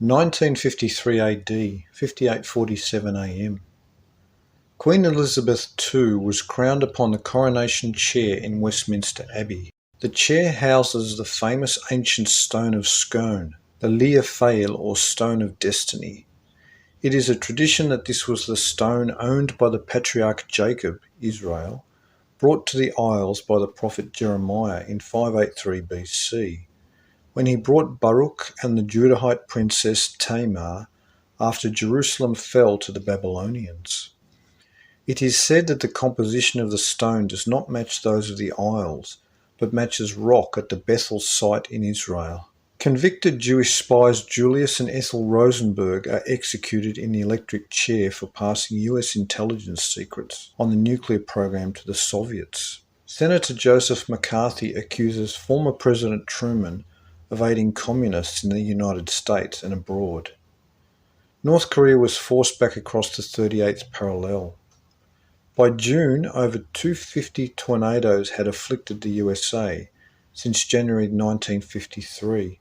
1953 AD, 58:47 AM. Queen Elizabeth II was crowned upon the coronation chair in Westminster Abbey. The chair houses the famous ancient stone of scone, the Lia Fail or Stone of Destiny. It is a tradition that this was the stone owned by the patriarch Jacob, Israel, brought to the Isles by the prophet Jeremiah in 583 BC, when he brought Baruch and the Judahite princess Tamar after Jerusalem fell to the Babylonians. It is said that the composition of the stone does not match those of the Isles, but matches rock at the Bethel site in Israel. Convicted Jewish spies Julius and Ethel Rosenberg are executed in the electric chair for passing US intelligence secrets on the nuclear program to the Soviets. Senator Joseph McCarthy accuses former President Truman of aiding communists in the United States and abroad. North Korea was forced back across the 38th parallel. By June, over 250 tornadoes had afflicted the USA since January 1953.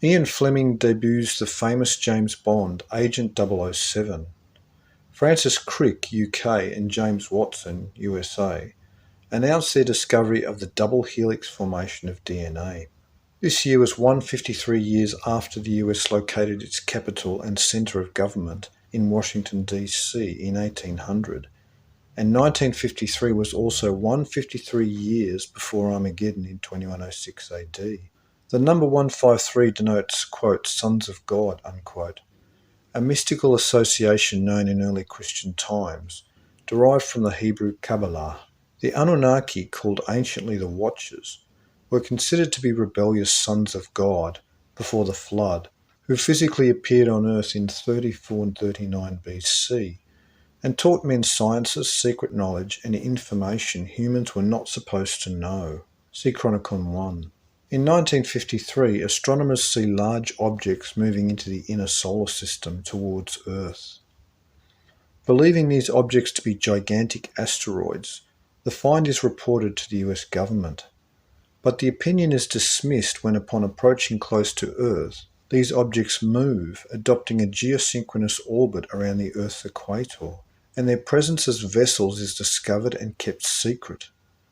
Ian Fleming debuts the famous James Bond, Agent 007. Francis Crick, UK, and James Watson, USA, announced their discovery of the double helix formation of DNA. This year was 153 years after the US located its capital and centre of government in Washington, D.C. in 1800, and 1953 was also 153 years before Armageddon in 2106 AD. The number 153 denotes, quote, sons of God, unquote, a mystical association known in early Christian times, derived from the Hebrew Kabbalah. The Anunnaki, called anciently the Watchers, were considered to be rebellious sons of God before the flood, who physically appeared on earth in 34 and 39 BC, and taught men sciences, secret knowledge, and information humans were not supposed to know. See CHRONICON 1. In 1953, astronomers see large objects moving into the inner solar system towards Earth. Believing these objects to be gigantic asteroids, the find is reported to the US government. But the opinion is dismissed when, upon approaching close to Earth, these objects move, adopting a geosynchronous orbit around the Earth's equator, and their presence as vessels is discovered and kept secret.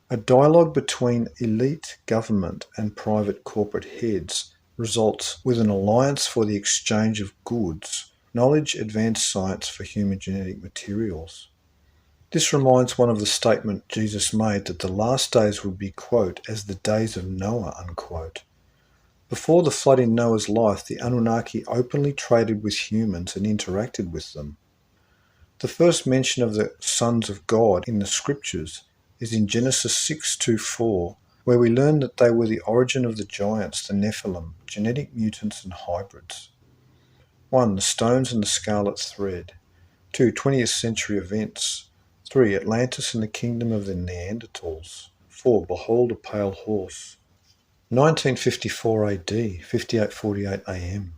A dialogue between elite government and private corporate heads results with an alliance for the exchange of goods, knowledge, advanced science for human genetic materials. This reminds one of the statement Jesus made that the last days would be, quote, as the days of Noah, unquote. Before the flood in Noah's life, the Anunnaki openly traded with humans and interacted with them. The first mention of the sons of God in the scriptures is in Genesis 6:2-4, where we learn that they were the origin of the giants, the Nephilim, genetic mutants and hybrids. 1. The stones and the scarlet thread. 2. 20th century events. 3. Atlantis and the kingdom of the Neanderthals. 4. Behold a pale horse. 1954 AD, 58:48 AM.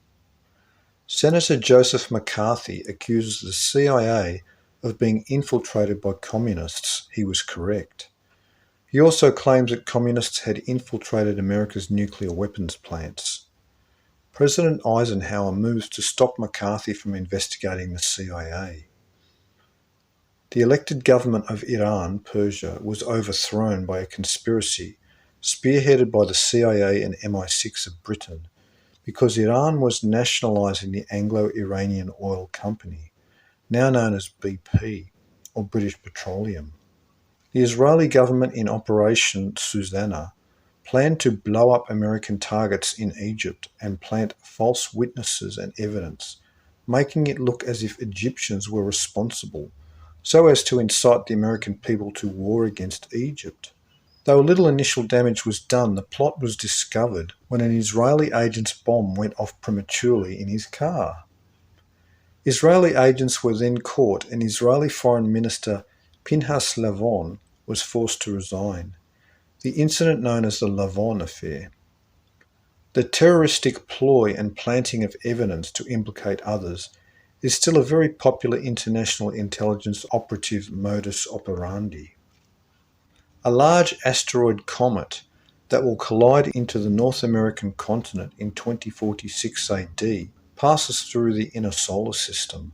Senator Joseph McCarthy accuses the CIA of being infiltrated by communists. He was correct. He also claims that communists had infiltrated America's nuclear weapons plants. President Eisenhower moves to stop McCarthy from investigating the CIA. The elected government of Iran, Persia, was overthrown by a conspiracy spearheaded by the CIA and MI6 of Britain, because Iran was nationalising the Anglo-Iranian Oil Company, now known as BP, or British Petroleum. The Israeli government in Operation Susanna planned to blow up American targets in Egypt and plant false witnesses and evidence, making it look as if Egyptians were responsible, so as to incite the American people to war against Egypt. Though little initial damage was done, the plot was discovered when an Israeli agent's bomb went off prematurely in his car. Israeli agents were then caught, and Israeli Foreign Minister Pinhas Lavon was forced to resign. The incident known as the Lavon Affair. The terroristic ploy and planting of evidence to implicate others is still a very popular international intelligence operative modus operandi. A large asteroid comet that will collide into the North American continent in 2046 AD passes through the inner solar system.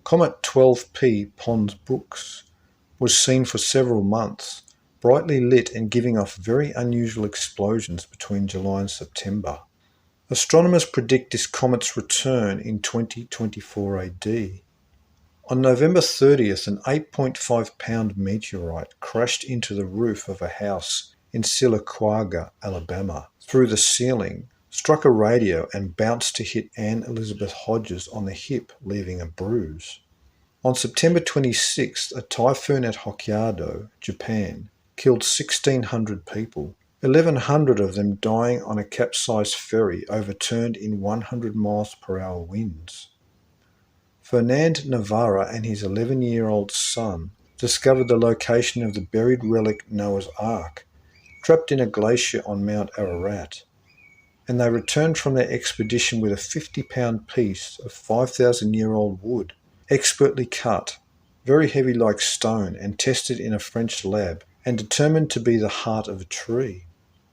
Comet 12P Pons Brooks was seen for several months, brightly lit and giving off very unusual explosions between July and September. Astronomers predict this comet's return in 2024 AD. On November 30th, an 8.5-pound meteorite crashed into the roof of a house in Sylacauga, Alabama, through the ceiling, struck a radio and bounced to hit Anne Elizabeth Hodges on the hip, leaving a bruise. On September 26th, a typhoon at Hokkaido, Japan, killed 1,600 people, 1,100 of them dying on a capsized ferry overturned in 100 miles per hour winds. Fernand Navarra and his 11-year-old son discovered the location of the buried relic Noah's Ark, trapped in a glacier on Mount Ararat, and they returned from their expedition with a 50-pound piece of 5,000-year-old wood, expertly cut, very heavy like stone, and tested in a French lab, and determined to be the heart of a tree.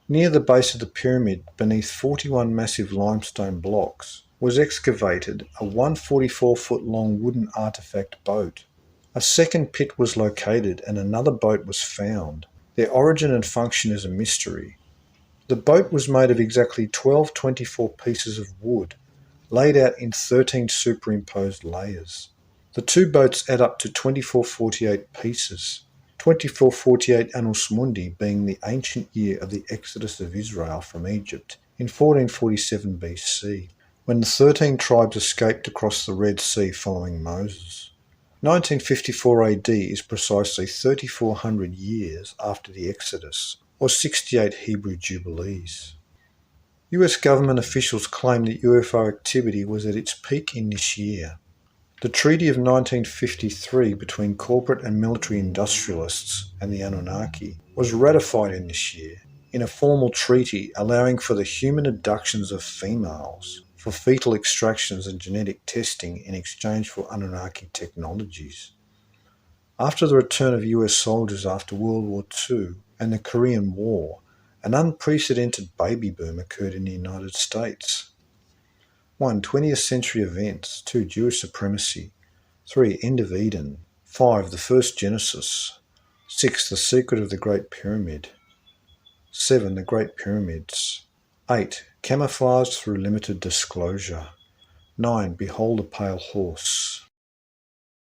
Near the base of the pyramid, beneath 41 massive limestone blocks, was excavated a 144-foot-long wooden artefact boat. A second pit was located and another boat was found. Their origin and function is a mystery. The boat was made of exactly 12 24 pieces of wood, laid out in 13 superimposed layers. The two boats add up to 2448 pieces, 2448 Annus Mundi being the ancient year of the exodus of Israel from Egypt in 1447 BC, when the 13 tribes escaped across the Red Sea following Moses. 1954 AD is precisely 3,400 years after the Exodus, or 68 Hebrew Jubilees. US government officials claim that UFO activity was at its peak in this year. The Treaty of 1953 between corporate and military industrialists and the Anunnaki was ratified in this year, in a formal treaty allowing for the human abductions of females for fetal extractions and genetic testing in exchange for Anunnaki technologies. After the return of US soldiers after World War II and the Korean War, an unprecedented baby boom occurred in the United States. 1. 20th century events. 2. Jewish supremacy. 3. End of Eden. 5. The first Genesis. 6. The secret of the Great Pyramid. 7. The Great Pyramids. 8. Camouflage through limited disclosure. 9. Behold a pale horse.